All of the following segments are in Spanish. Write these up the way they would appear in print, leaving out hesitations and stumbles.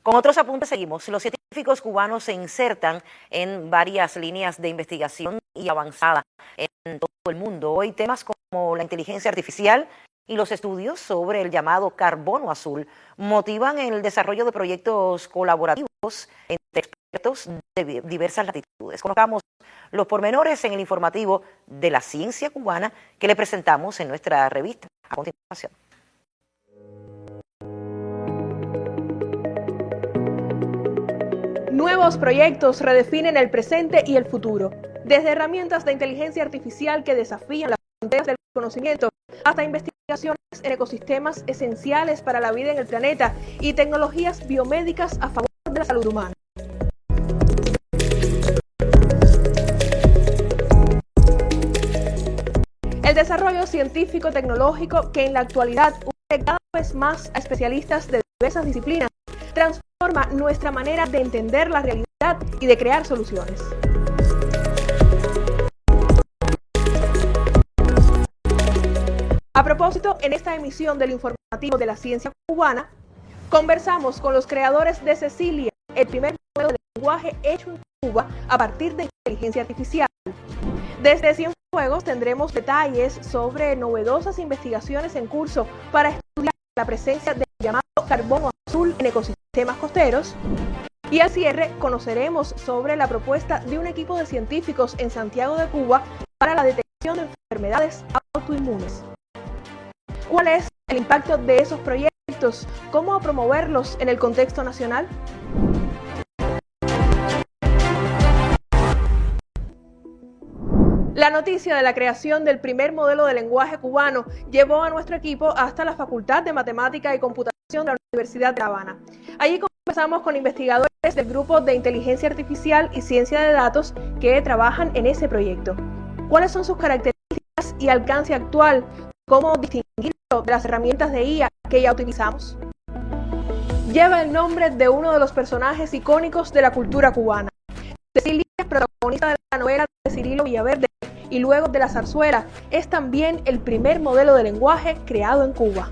Con otros apuntes seguimos. Los científicos cubanos se insertan en varias líneas de investigación y avanzada en todo el mundo. Hoy temas como la inteligencia artificial y los estudios sobre el llamado carbono azul motivan el desarrollo de proyectos colaborativos entre expertos de diversas latitudes. Conozcamos los pormenores en el informativo de la ciencia cubana que le presentamos en nuestra revista a continuación. Nuevos proyectos redefinen el presente y el futuro, desde herramientas de inteligencia artificial que desafían las fronteras del conocimiento hasta investigaciones en ecosistemas esenciales para la vida en el planeta y tecnologías biomédicas a favor de la salud humana. El desarrollo científico-tecnológico que en la actualidad une cada vez más a especialistas de diversas disciplinas transforma nuestra manera de entender la realidad y de crear soluciones. A propósito, en esta emisión del informativo de la ciencia cubana, conversamos con los creadores de Cecilia, el primer modelo de lenguaje hecho en Cuba a partir de inteligencia artificial. Desde Cienfuegos tendremos detalles sobre novedosas investigaciones en curso para estudiar la presencia del llamado carbono azul en ecosistemas costeros. Y al cierre conoceremos sobre la propuesta de un equipo de científicos en Santiago de Cuba para la detección de enfermedades autoinmunes. ¿Cuál es el impacto de esos proyectos? ¿Cómo promoverlos en el contexto nacional? La noticia de la creación del primer modelo de lenguaje cubano llevó a nuestro equipo hasta la Facultad de Matemática y Computación de la Universidad de La Habana. Allí conversamos con investigadores del Grupo de Inteligencia Artificial y Ciencia de Datos que trabajan en ese proyecto. ¿Cuáles son sus características y alcance actual? ¿Cómo distinguirlo de las herramientas de IA que ya utilizamos? Lleva el nombre de uno de los personajes icónicos de la cultura cubana. Cecilia es protagonista de la novela de Cirilo Villaverde y luego de la zarzuela es también el primer modelo de lenguaje creado en Cuba.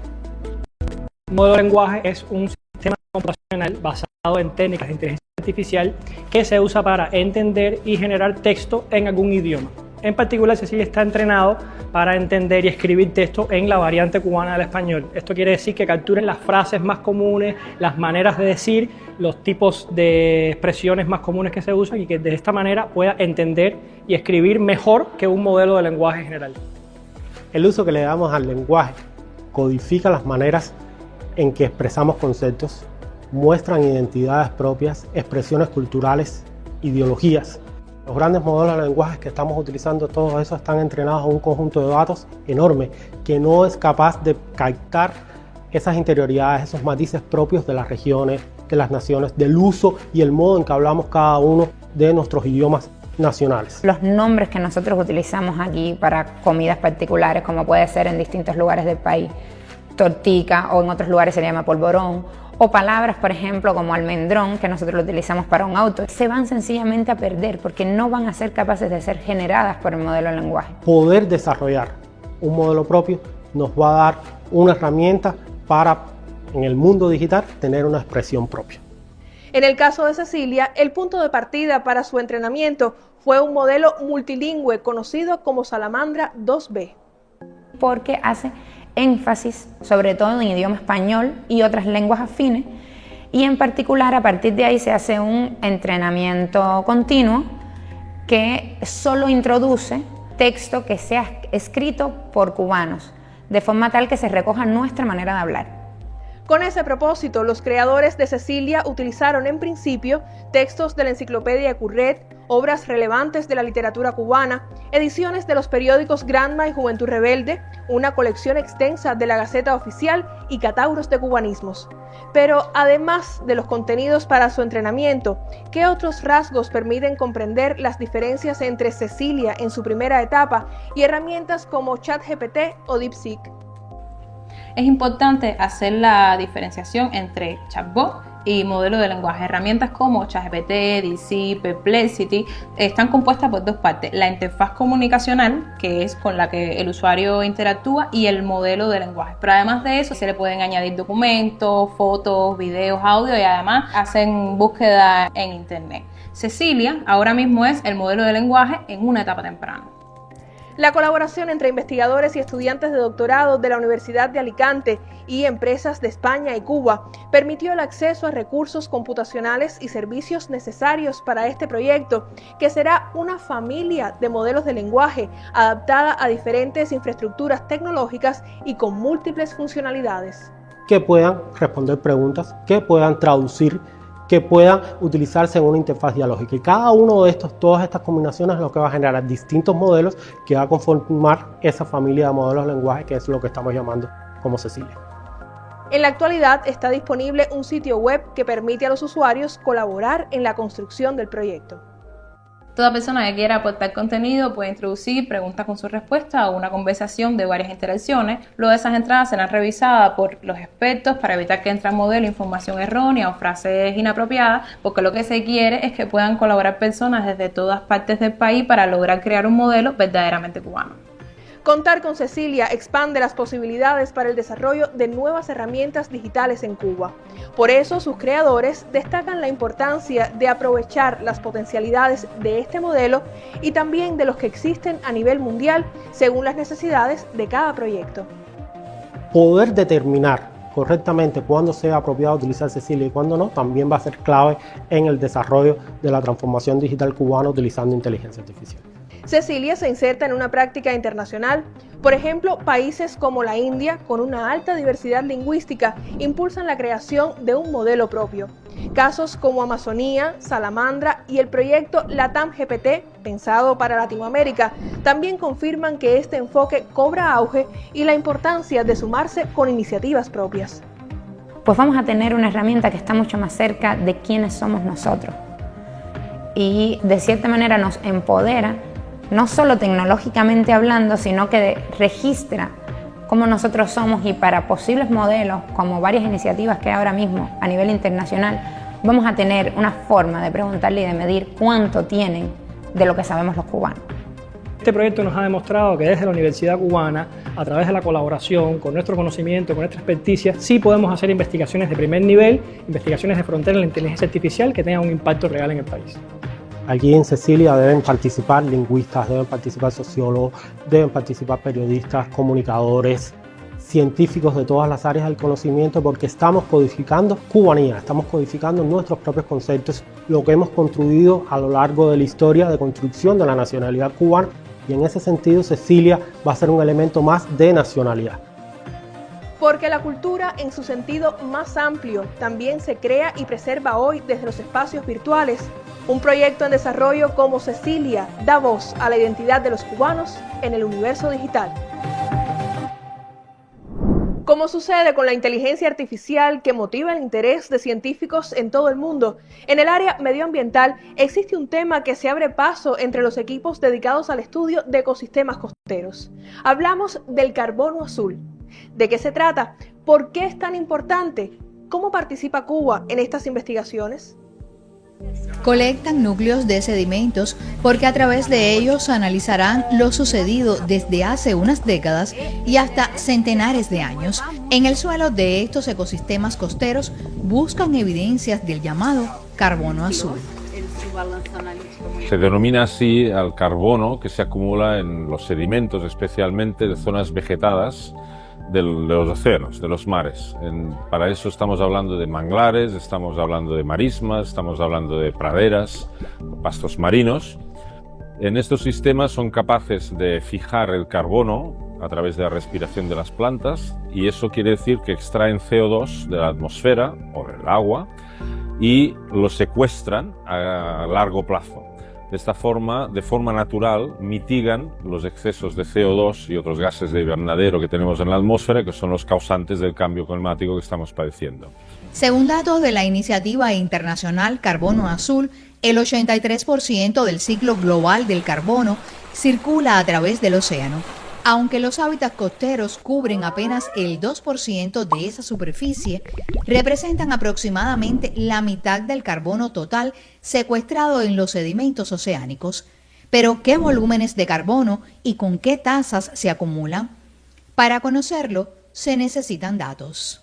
El modelo de lenguaje es un sistema computacional basado en técnicas de inteligencia artificial que se usa para entender y generar texto en algún idioma. En particular, Cecilia está entrenado para entender y escribir texto en la variante cubana del español. Esto quiere decir que capturen las frases más comunes, las maneras de decir, los tipos de expresiones más comunes que se usan y que de esta manera pueda entender y escribir mejor que un modelo de lenguaje general. El uso que le damos al lenguaje codifica las maneras en que expresamos conceptos, muestran identidades propias, expresiones culturales, ideologías. Los grandes modelos de lenguajes que estamos utilizando, todos esos están entrenados a un conjunto de datos enorme que no es capaz de captar esas interioridades, esos matices propios de las regiones, de las naciones, del uso y el modo en que hablamos cada uno de nuestros idiomas nacionales. Los nombres que nosotros utilizamos aquí para comidas particulares, como puede ser en distintos lugares del país, tortica, o en otros lugares se llama polvorón, o palabras, por ejemplo, como almendrón, que nosotros lo utilizamos para un auto, se van sencillamente a perder porque no van a ser capaces de ser generadas por el modelo de lenguaje. Poder desarrollar un modelo propio nos va a dar una herramienta para, en el mundo digital, tener una expresión propia. En el caso de Cecilia, el punto de partida para su entrenamiento fue un modelo multilingüe conocido como Salamandra 2B. Porque hace énfasis sobre todo en idioma español y otras lenguas afines, y en particular a partir de ahí se hace un entrenamiento continuo que solo introduce texto que sea escrito por cubanos, de forma tal que se recoja nuestra manera de hablar. Con ese propósito, los creadores de Cecilia utilizaron en principio textos de la Enciclopedia Curret, obras relevantes de la literatura cubana, ediciones de los periódicos Granma y Juventud Rebelde, una colección extensa de la Gaceta Oficial y catauros de cubanismos. Pero además de los contenidos para su entrenamiento, ¿qué otros rasgos permiten comprender las diferencias entre Cecilia en su primera etapa y herramientas como ChatGPT o DeepSeek? Es importante hacer la diferenciación entre chatbot y modelo de lenguaje. Herramientas como ChatGPT, DeepSeek, Perplexity están compuestas por dos partes: la interfaz comunicacional, que es con la que el usuario interactúa, y el modelo de lenguaje. Pero además de eso se le pueden añadir documentos, fotos, videos, audio, y además hacen búsqueda en internet. Cecilia ahora mismo es el modelo de lenguaje en una etapa temprana. La colaboración entre investigadores y estudiantes de doctorado de la Universidad de Alicante y empresas de España y Cuba permitió el acceso a recursos computacionales y servicios necesarios para este proyecto, que será una familia de modelos de lenguaje adaptada a diferentes infraestructuras tecnológicas y con múltiples funcionalidades. Que puedan responder preguntas, que puedan traducir, que puedan utilizarse en una interfaz dialógica. Y cada uno de estos, todas estas combinaciones es lo que va a generar distintos modelos que va a conformar esa familia de modelos de lenguaje, que es lo que estamos llamando como Cecilia. En la actualidad está disponible un sitio web que permite a los usuarios colaborar en la construcción del proyecto. Toda persona que quiera aportar contenido puede introducir preguntas con su respuesta o una conversación de varias interacciones. Luego de esas entradas serán revisadas por los expertos para evitar que entre al modelo información errónea o frases inapropiadas, porque lo que se quiere es que puedan colaborar personas desde todas partes del país para lograr crear un modelo verdaderamente cubano. Contar con Cecilia expande las posibilidades para el desarrollo de nuevas herramientas digitales en Cuba. Por eso, sus creadores destacan la importancia de aprovechar las potencialidades de este modelo y también de los que existen a nivel mundial según las necesidades de cada proyecto. Poder determinar correctamente cuándo sea apropiado utilizar Cecilia y cuándo no, también va a ser clave en el desarrollo de la transformación digital cubana utilizando inteligencia artificial. Cecilia se inserta en una práctica internacional. Por ejemplo, países como la India, con una alta diversidad lingüística, impulsan la creación de un modelo propio. Casos como Amazonía, Salamandra y el proyecto LATAM GPT, pensado para Latinoamérica, también confirman que este enfoque cobra auge y la importancia de sumarse con iniciativas propias. Pues vamos a tener una herramienta que está mucho más cerca de quiénes somos nosotros y de cierta manera nos empodera, no solo tecnológicamente hablando, sino que registra cómo nosotros somos, y para posibles modelos, como varias iniciativas que ahora mismo a nivel internacional, vamos a tener una forma de preguntarle y de medir cuánto tienen de lo que sabemos los cubanos. Este proyecto nos ha demostrado que desde la Universidad Cubana, a través de la colaboración, con nuestro conocimiento, con nuestra experticia, sí podemos hacer investigaciones de primer nivel, investigaciones de frontera en la inteligencia artificial que tengan un impacto real en el país. Aquí en Cecilia deben participar lingüistas, deben participar sociólogos, deben participar periodistas, comunicadores, científicos de todas las áreas del conocimiento, porque estamos codificando cubanía, estamos codificando nuestros propios conceptos, lo que hemos construido a lo largo de la historia de construcción de la nacionalidad cubana, y en ese sentido Cecilia va a ser un elemento más de nacionalidad. Porque la cultura, en su sentido más amplio, también se crea y preserva hoy desde los espacios virtuales. Un proyecto en desarrollo como Cecilia da voz a la identidad de los cubanos en el universo digital. Como sucede con la inteligencia artificial que motiva el interés de científicos en todo el mundo, en el área medioambiental existe un tema que se abre paso entre los equipos dedicados al estudio de ecosistemas costeros. Hablamos del carbono azul. ¿De qué se trata? ¿Por qué es tan importante? ¿Cómo participa Cuba en estas investigaciones? Colectan núcleos de sedimentos porque a través de ellos analizarán lo sucedido desde hace unas décadas y hasta centenares de años. En el suelo de estos ecosistemas costeros buscan evidencias del llamado carbono azul. Se denomina así al carbono que se acumula en los sedimentos, especialmente de zonas vegetadas de los océanos, de los mares. Para eso estamos hablando de manglares, estamos hablando de marismas, estamos hablando de praderas, pastos marinos. En estos sistemas son capaces de fijar el carbono a través de la respiración de las plantas, y eso quiere decir que extraen CO2 de la atmósfera o del agua y lo secuestran a largo plazo. De esta forma, de forma natural, mitigan los excesos de CO2 y otros gases de invernadero que tenemos en la atmósfera, que son los causantes del cambio climático que estamos padeciendo. Según datos de la iniciativa internacional Carbono Azul, el 83% del ciclo global del carbono circula a través del océano. Aunque los hábitats costeros cubren apenas el 2% de esa superficie, representan aproximadamente la mitad del carbono total secuestrado en los sedimentos oceánicos. Pero, ¿qué volúmenes de carbono y con qué tasas se acumulan? Para conocerlo, se necesitan datos.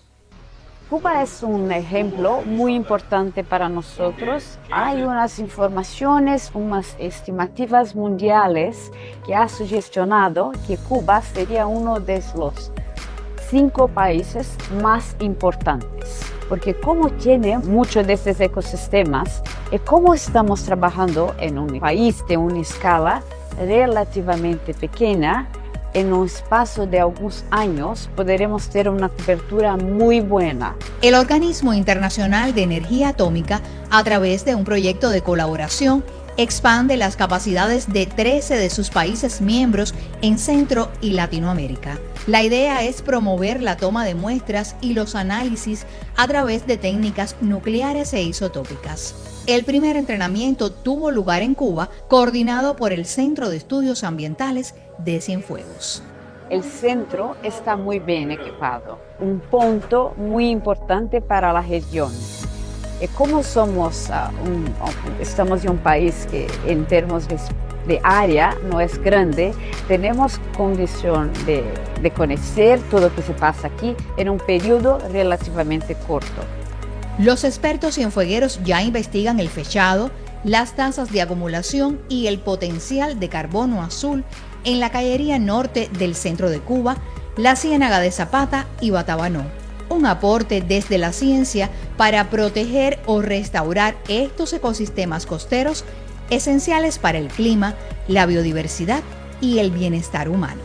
Cuba es un ejemplo muy importante para nosotros. Hay unas informaciones, unas estimativas mundiales que ha sugestionado que Cuba sería uno de los 5 países más importantes. Porque como tiene muchos de estos ecosistemas y como estamos trabajando en un país de una escala relativamente pequeña, en un espacio de algunos años podremos tener una cobertura muy buena. El Organismo Internacional de Energía Atómica, a través de un proyecto de colaboración, expande las capacidades de 13 de sus países miembros en Centro y Latinoamérica. La idea es promover la toma de muestras y los análisis a través de técnicas nucleares e isotópicas. El primer entrenamiento tuvo lugar en Cuba, coordinado por el Centro de Estudios Ambientales de Cienfuegos. El centro está muy bien equipado, un punto muy importante para la región. Y como estamos en un país que en términos de área no es grande, tenemos condición de conocer todo lo que se pasa aquí en un periodo relativamente corto. Los expertos cienfuegueros ya investigan el fechado, las tasas de acumulación y el potencial de carbono azul en la cañería norte del centro de Cuba, la Ciénaga de Zapata y Batabanó. Un aporte desde la ciencia para proteger o restaurar estos ecosistemas costeros esenciales para el clima, la biodiversidad y el bienestar humano.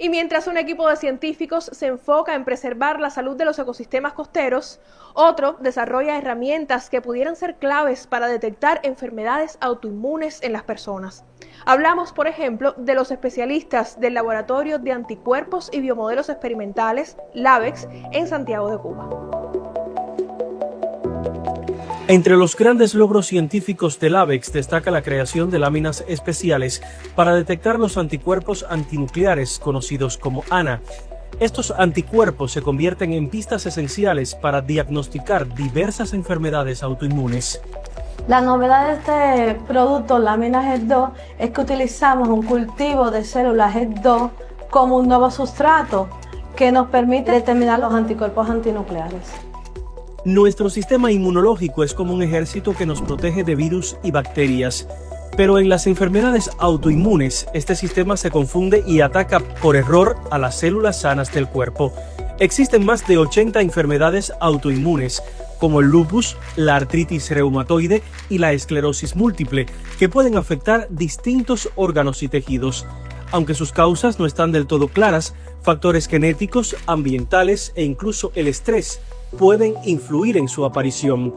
Y mientras un equipo de científicos se enfoca en preservar la salud de los ecosistemas costeros, otro desarrolla herramientas que pudieran ser claves para detectar enfermedades autoinmunes en las personas. Hablamos, por ejemplo, de los especialistas del Laboratorio de Anticuerpos y Biomodelos Experimentales, LABEX, en Santiago de Cuba. Entre los grandes logros científicos del LABEX destaca la creación de láminas especiales para detectar los anticuerpos antinucleares, conocidos como ANA. Estos anticuerpos se convierten en pistas esenciales para diagnosticar diversas enfermedades autoinmunes. La novedad de este producto, láminas HET2, es que utilizamos un cultivo de células HET2 como un nuevo sustrato que nos permite determinar los anticuerpos antinucleares. Nuestro sistema inmunológico es como un ejército que nos protege de virus y bacterias, pero en las enfermedades autoinmunes este sistema se confunde y ataca por error a las células sanas del cuerpo. Existen más de 80 enfermedades autoinmunes, como el lupus, la artritis reumatoide y la esclerosis múltiple, que pueden afectar distintos órganos y tejidos. Aunque sus causas no están del todo claras, factores genéticos, ambientales e incluso el estrés pueden influir en su aparición.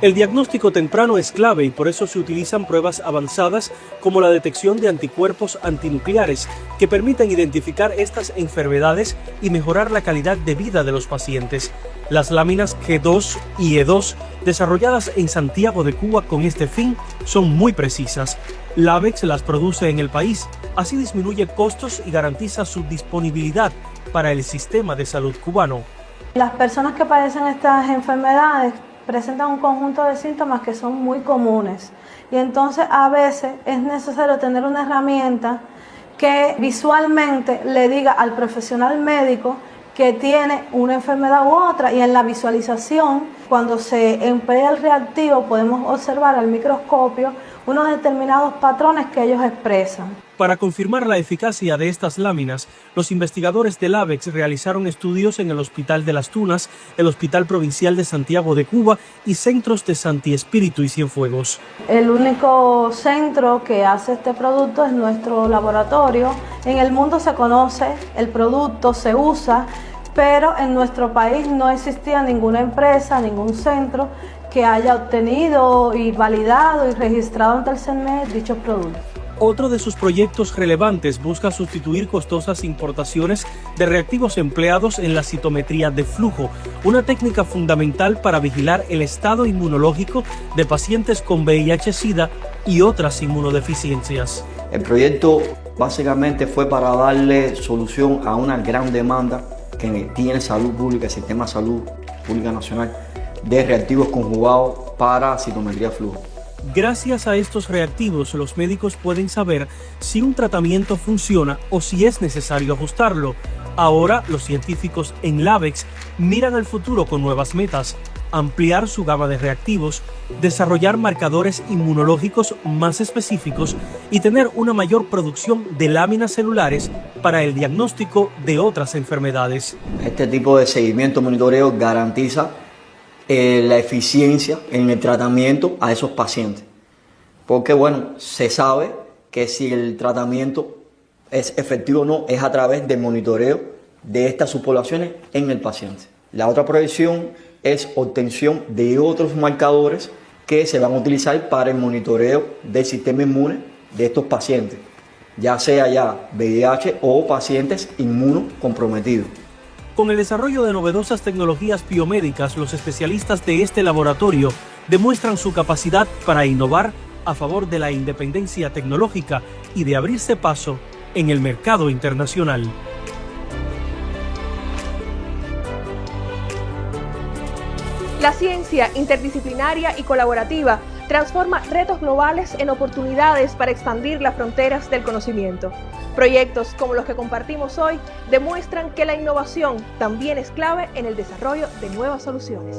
El diagnóstico temprano es clave y por eso se utilizan pruebas avanzadas como la detección de anticuerpos antinucleares que permiten identificar estas enfermedades y mejorar la calidad de vida de los pacientes. Las láminas G2 y E2 desarrolladas en Santiago de Cuba con este fin son muy precisas. LABEX las produce en el país, así disminuye costos y garantiza su disponibilidad para el sistema de salud cubano. Las personas que padecen estas enfermedades presentan un conjunto de síntomas que son muy comunes y entonces a veces es necesario tener una herramienta que visualmente le diga al profesional médico que tiene una enfermedad u otra, y en la visualización, cuando se emplea el reactivo, podemos observar al microscopio unos determinados patrones que ellos expresan. Para confirmar la eficacia de estas láminas, los investigadores de LABEX realizaron estudios en el Hospital de las Tunas, el Hospital Provincial de Santiago de Cuba y centros de Santi Espíritu y Cienfuegos. El único centro que hace este producto es nuestro laboratorio. En el mundo se conoce el producto, se usa, pero en nuestro país no existía ninguna empresa, ningún centro que haya obtenido y validado y registrado ante el CERMED dichos productos. Otro de sus proyectos relevantes busca sustituir costosas importaciones de reactivos empleados en la citometría de flujo, una técnica fundamental para vigilar el estado inmunológico de pacientes con VIH-Sida y otras inmunodeficiencias. El proyecto básicamente fue para darle solución a una gran demanda que tiene salud pública, el sistema de salud pública nacional, de reactivos conjugados para citometría de flujo. Gracias a estos reactivos, los médicos pueden saber si un tratamiento funciona o si es necesario ajustarlo. Ahora, los científicos en LabEx miran al futuro con nuevas metas: ampliar su gama de reactivos, desarrollar marcadores inmunológicos más específicos y tener una mayor producción de láminas celulares para el diagnóstico de otras enfermedades. Este tipo de seguimiento monitoreo garantiza la eficiencia en el tratamiento a esos pacientes, porque bueno, se sabe que si el tratamiento es efectivo o no es a través del monitoreo de estas subpoblaciones en el paciente. La otra proyección es obtención de otros marcadores que se van a utilizar para el monitoreo del sistema inmune de estos pacientes, ya sea ya VIH o pacientes inmunocomprometidos. Con el desarrollo de novedosas tecnologías biomédicas, los especialistas de este laboratorio demuestran su capacidad para innovar a favor de la independencia tecnológica y de abrirse paso en el mercado internacional. La ciencia interdisciplinaria y colaborativa transforma retos globales en oportunidades para expandir las fronteras del conocimiento. Proyectos como los que compartimos hoy demuestran que la innovación también es clave en el desarrollo de nuevas soluciones.